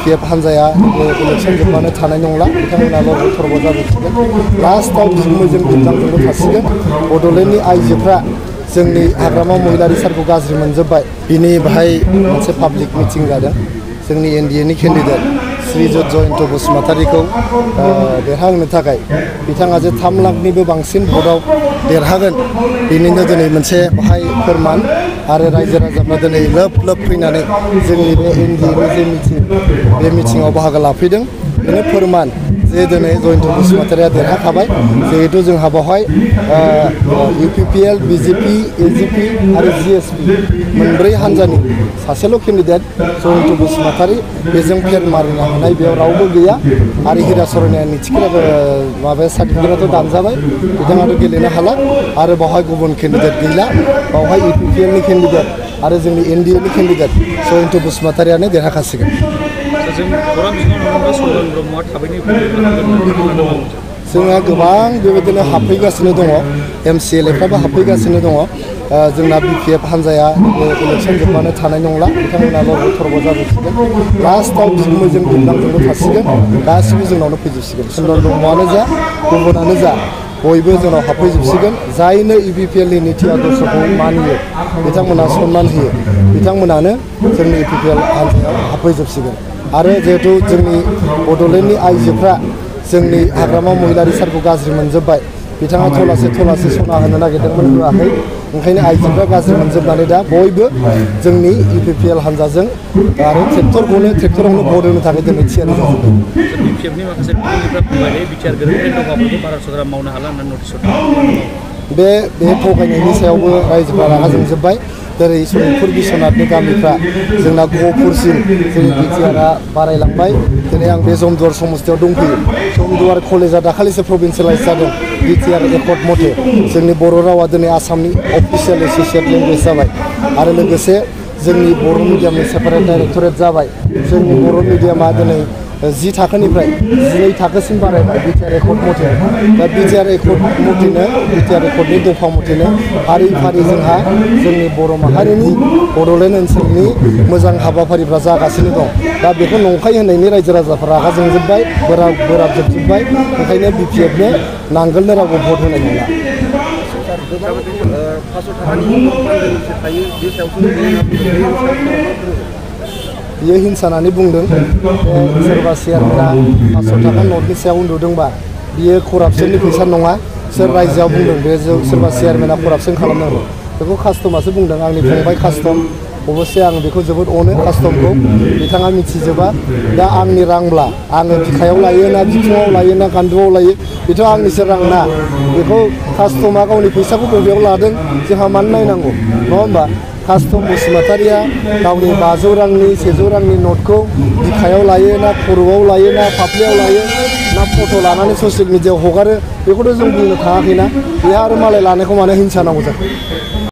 BPF हानजाया election जोबबानो थानाय नंला बिथांमोनाल' थरब जाबोसिगोन लास्टआव बिगुमैजों बिबोनांजोंल' थासिगोन बड'लेण्डनि आइजोफ्रा जोंनि हाग्रामा महिलारि सारखौ गाज्रि मोनजोब्बाय बिनि बाहाय मोनसे पाब्लिक मिटिं जादों जोंनि एनडिएनि केन्डिडेट श्रीजुत जयन्त बसुमतारीखौ देरहाहोनो थाखाय बिथाङा जे 3 लाखनिबो बांसिन भटआव देरहागोन बेनिनो दिनै मोनसे बाहाय फोरमान आरो रायजो राजाफ्रा दिनै लोब लोब फैनानै जोंनि बे एनडिएनि जे मिटिं बे मिटिङाव बाहागो लाफैदों बेनो फोरमान जे दिनै जयन्त बसुमतारीया देरहाखाबाय जिहेतु जोंहा बेवहाय UPPL BJP AGP आरो GSP मोनब्रै हानजानि सासेल' केन्डिडेट जयन्त बसुमतारी बेजों फेर मारिनो हानाय बेयाव रावबो गैया आरो हिरा सरनायानि टिकेट माबा सार्टिफिकेटआथ' दानजाबाय बिथाङाथ' गेलेनो हाला आरो बेवहाय गुबुन केन्डिडेट गैला बेवहाय UPPLनि केन्डिडेट आरो जोंनि एनडिएनि केन्डिडेट जयन्त बसुमतारीयानो देरहाखासिगोन जोंहा गोबां बेबायदिनो हाबफैगासिनो दङ MCLAफ्राबो हाबफैगासिनो दङ जोंना BPF हानजाया इलेक्शन जोबबानो थानाय नंला बिथांमोनाल' थरब जाबोसिगोन लास्टआव बिगुमैजों बिबोनांजोंल' थासिगोन गासिबो जोंनावनो फैजोबसिगोन सुन्दर ब्रह्मआनो जा गुबुनानो जा बयबो जोंनाव हाबफैजोबसिगोन जायनो UPPLनि नीति आदर्शखौ मानियो बिथांमोना सन्मान होयो बिथांमोनानो जोंनि UPPL हानजायाव हाबफैजोबसिगोन आरो जिहेतु जोंनि बड'लेण्डनि आइजोफ्रा जोंनि हाग्रामा महिलारि सारखौ गाज्रि मोनजोब्बाय बिथाङा थलासे सना होनो नागिरदोंमोन होआखै ओंखायनो आइजोफ्रा गाज्रि मोनजोबनानै दा बयबो जोंनि UPPL हानजाजों आरो ट्रेक्टरावनो भट होनो थाखाय दिनै थियारि जाजोब्बाय BPFनि माखासे बिथिंनिफ्राय बुंबाय बिटिआर गोरोबनाय दफाफोरखौ भारत सरकारा मावनो हाला होननानै नटिस हरदों बे थगायनायनि सायावबो रायजोफ्रा रागा जोंजोब्बाय जेरै सनितपुर बिश्वनाथनि गामिफ्रा जोंना गहपुरसिम जोंनि बिटिआरआ बारायलांबाय दिनै आं बे जमदुवार समस्तियाव दंफैयो जमदुवार कलेजआ दाखालिसो प्रभिन्सियेलाइज जादों बिटिआर एकर्ड मथे जोंनि बर' रावा दिनै आसामनि अफिसियेल एस'सियेट लेंगुवेज जाबाय आरो लोगोसे जोंनि बर' मिडियामनि सेपारेट डाइरेक्टरेट जाबाय जोंनि बर' मिडियामा दिनै 10 थाखोनिफ्राय 12 थाखोसिम बारायबाय बिटिआर एकर्ड मथे दा बिटिआर एकर्ड मथेनो बिटिआर एकर्डनि दफा मथेनो फारि जोंहा जोंनि बर' माहारिनि बड'लेण्ड ओनसोलनि मोजां हाबाफारिफ्रा जागासिनो दं दा बेखौ नंखाय होननायनि रायजो राजाफ्रा रागा जोंजोब्बाय बोराबजोबबाय ओंखायनो BPFनो नांगोलनो रावबो भट होनाय नंला बियो हिंसा होननानै बुंदों सोरबा चेयारमेना 500 थाखा नटनि सायाव उन्दुदोंबा बियो करापसननि फैसा नङा सोर रायजोआव बुंदों बे सोरबा चेयारमेना करापसन खालामनांगौ बेखौ कास्टमासो बुंदों आंनि फंबाय कास्टम अबस्से आं बेखौ जोबोद अनो कास्टमखौ बिथाङा मिथिजोबा दा आंनि रांब्ला आङो बिखायाव लायो ना बिखुङाव लायो ना गान्दुआव लायो बेथ' आंनिसो रां ना बेखौ कास्टमा गावनि फैसाखौ बबेयाव लादों जोंहा मानो नायनांगौ नङा होमबा कास्टम बसुमतारीया गावनि 500 रांनि 100 रांनि नटखौ बिखायाव लायो ना खर'आव लायो ना फाफ्लियाव लायो ना फट' लानानै ससियेल मिडियायाव हगारो बेखौथ' जों बुंनो थाङाखैना बेहा आरो मालाय लानायखौ मानो हिंसा नांगौ जाखो